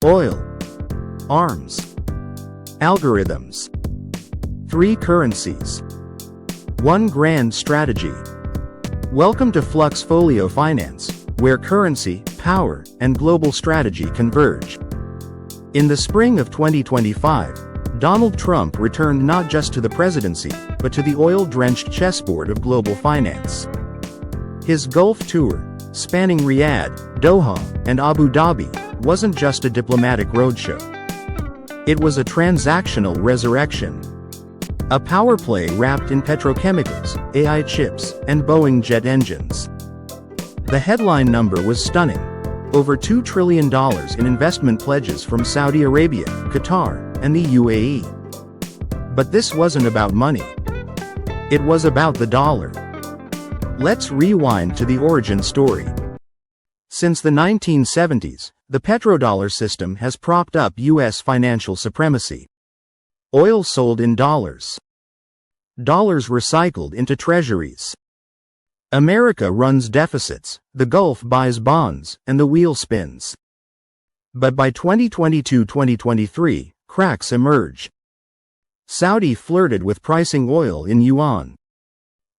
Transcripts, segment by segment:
Oil. Arms. Algorithms. 3 currencies. 1 grand strategy. Welcome to FluxFolio Finance, where currency, power, and global strategy converge. In the spring of 2025, Donald Trump returned not just to the presidency, but to the oil-drenched chessboard of global finance. His Gulf tour, spanning Riyadh, Doha, and Abu Dhabi, wasn't just a diplomatic roadshow. It was a transactional resurrection. A power play wrapped in petrochemicals, AI chips, and Boeing jet engines. The headline number was stunning. Over $2 trillion in investment pledges from Saudi Arabia, Qatar, and the UAE. But this wasn't about money. It was about the dollar. Let's rewind to the origin story. Since the 1970s, the petrodollar system has propped up U.S. financial supremacy. Oil sold in dollars. Dollars recycled into treasuries. America runs deficits, the Gulf buys bonds, and the wheel spins. But by 2022-2023, cracks emerge. Saudi flirted with pricing oil in yuan.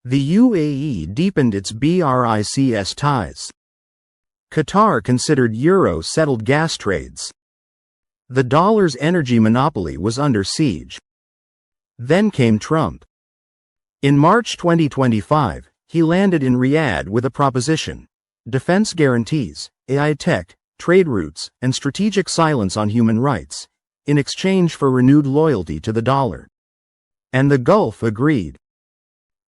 The UAE deepened its BRICS ties. Qatar considered euro-settled gas trades. The dollar's energy monopoly was under siege. Then came Trump. In March 2025, he landed in Riyadh with a proposition: defense guarantees, AI tech, trade routes, and strategic silence on human rights, in exchange for renewed loyalty to the dollar. And the Gulf agreed.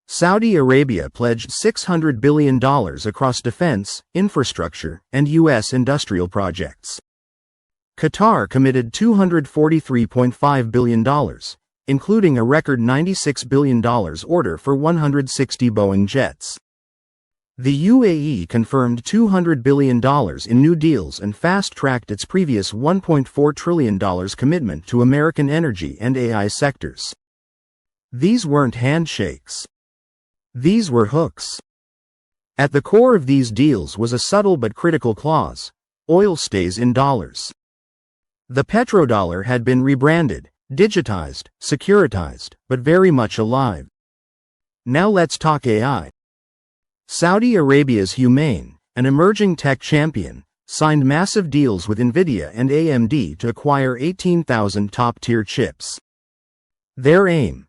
Saudi Arabia pledged $600 billion across defense, infrastructure, and U.S. industrial projects. Qatar committed $243.5 billion, including a record $96 billion order for 160 Boeing jets. The UAE confirmed $200 billion in new deals and fast-tracked its previous $1.4 trillion commitment to American energy and AI sectors. These weren't handshakes. These were hooks. At the core of these deals was a subtle but critical clause: oil stays in dollars. The petrodollar had been rebranded, digitized, securitized, but very much alive. Now let's talk AI. Saudi Arabia's Humane, an emerging tech champion, signed massive deals with Nvidia and AMD to acquire 18,000 top-tier chips. Their aim: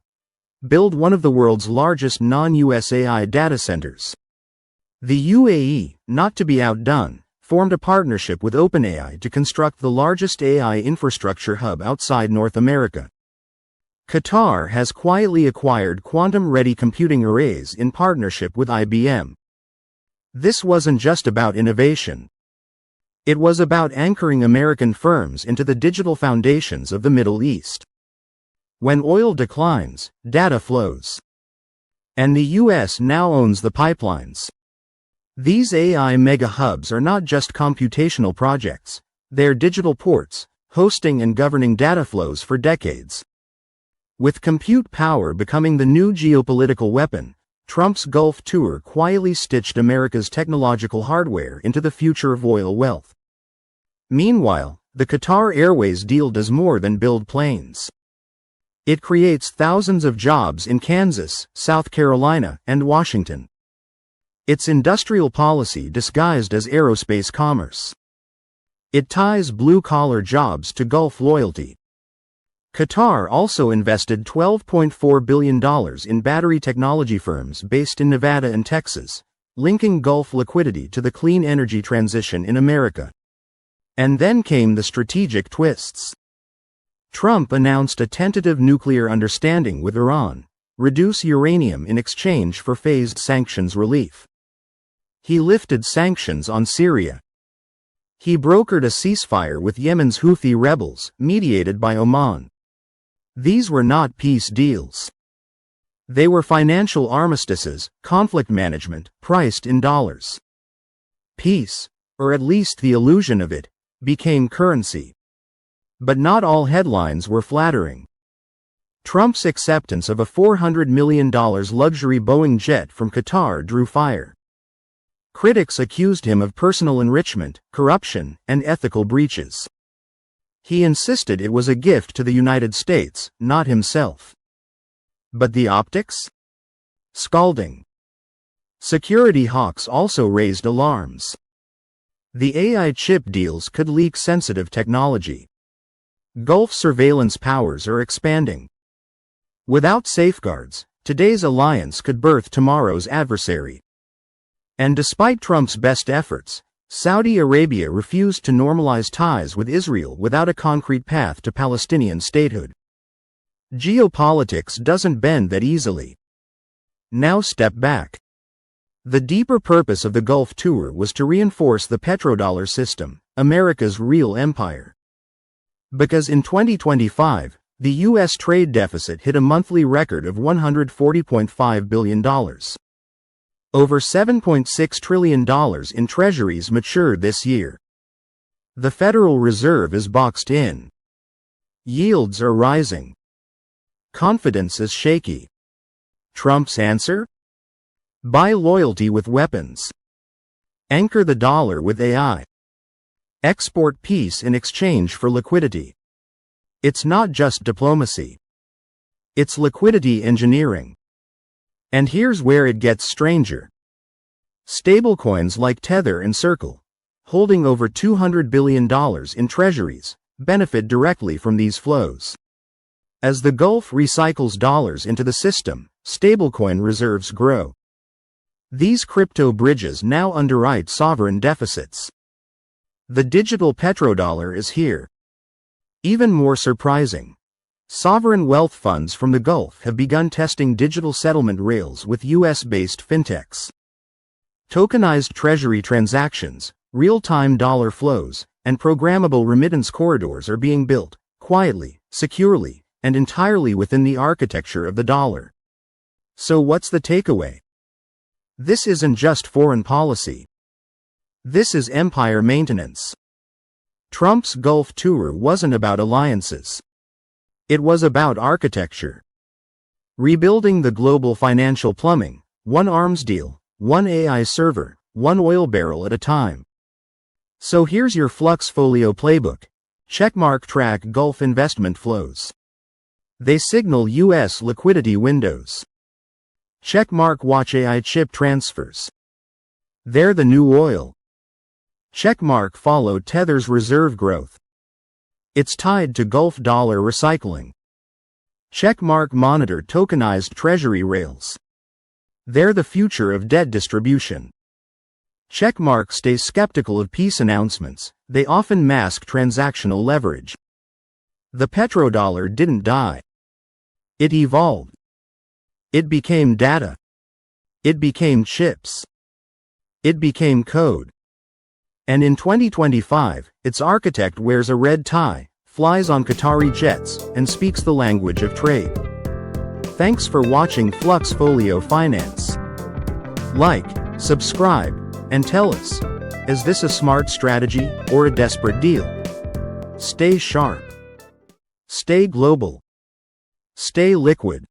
build one of the world's largest non-US AI data centers. The UAE, not to be outdone, formed a partnership with OpenAI to construct the largest AI infrastructure hub outside North America. Qatar has quietly acquired quantum-ready computing arrays in partnership with IBM. This wasn't just about innovation. It was about anchoring American firms into the digital foundations of the Middle East. When oil declines, data flows. And the US now owns the pipelines. These AI mega-hubs are not just computational projects, they're digital ports, hosting and governing data flows for decades. With compute power becoming the new geopolitical weapon, Trump's Gulf tour quietly stitched America's technological hardware into the future of oil wealth. Meanwhile, the Qatar Airways deal does more than build planes. It creates thousands of jobs in Kansas, South Carolina, and Washington. It's industrial policy disguised as aerospace commerce. It ties blue-collar jobs to Gulf loyalty. Qatar also invested $12.4 billion in battery technology firms based in Nevada and Texas, linking Gulf liquidity to the clean energy transition in America. And then came the strategic twists. Trump announced a tentative nuclear understanding with Iran: reduce uranium in exchange for phased sanctions relief. He lifted sanctions on Syria. He brokered a ceasefire with Yemen's Houthi rebels, mediated by Oman. These were not peace deals. They were financial armistices, conflict management, priced in dollars. Peace, or at least the illusion of it, became currency. But not all headlines were flattering. Trump's acceptance of a $400 million luxury Boeing jet from Qatar drew fire. Critics accused him of personal enrichment, corruption, and ethical breaches. He insisted it was a gift to the United States, not himself. But the optics? Scalding. Security hawks also raised alarms. The AI chip deals could leak sensitive technology. Gulf surveillance powers are expanding. Without safeguards, today's alliance could birth tomorrow's adversary. And despite Trump's best efforts, Saudi Arabia refused to normalize ties with Israel without a concrete path to Palestinian statehood. Geopolitics doesn't bend that easily. Now step back. The deeper purpose of the Gulf tour was to reinforce the petrodollar system, America's real empire. Because in 2025, the U.S. trade deficit hit a monthly record of $140.5 billion. Over $7.6 trillion in Treasuries matured this year. The Federal Reserve is boxed in. Yields are rising. Confidence is shaky. Trump's answer? Buy loyalty with weapons. Anchor the dollar with AI. Export peace in exchange for liquidity. It's not just diplomacy. It's liquidity engineering. And here's where it gets stranger. Stablecoins like Tether and Circle, holding over $200 billion in treasuries, benefit directly from these flows. As the Gulf recycles dollars into the system, stablecoin reserves grow. These crypto bridges now underwrite sovereign deficits. The digital petrodollar is here. Even more surprising, sovereign wealth funds from the Gulf have begun testing digital settlement rails with US-based fintechs. Tokenized treasury transactions, real-time dollar flows, and programmable remittance corridors are being built, quietly, securely, and entirely within the architecture of the dollar. So what's the takeaway? This isn't just foreign policy. This is empire maintenance. Trump's Gulf tour wasn't about alliances. It was about architecture. Rebuilding the global financial plumbing, one arms deal, one AI server, one oil barrel at a time. So here's your FluxFolio playbook. Checkmark track Gulf investment flows. They signal U.S. liquidity windows. Checkmark watch AI chip transfers. They're the new oil. Checkmark follow Tether's reserve growth. It's tied to Gulf dollar recycling. Checkmark monitor tokenized treasury rails. They're the future of debt distribution. Checkmark stays skeptical of peace announcements. They often mask transactional leverage. The petrodollar didn't die. It evolved. It became data. It became chips. It became code. And in 2025, its architect wears a red tie, flies on Qatari jets, and speaks the language of trade. Thanks for watching FluxFolio Finance. Like, subscribe, and tell us, is this a smart strategy or a desperate deal? Stay sharp. Stay global. Stay liquid.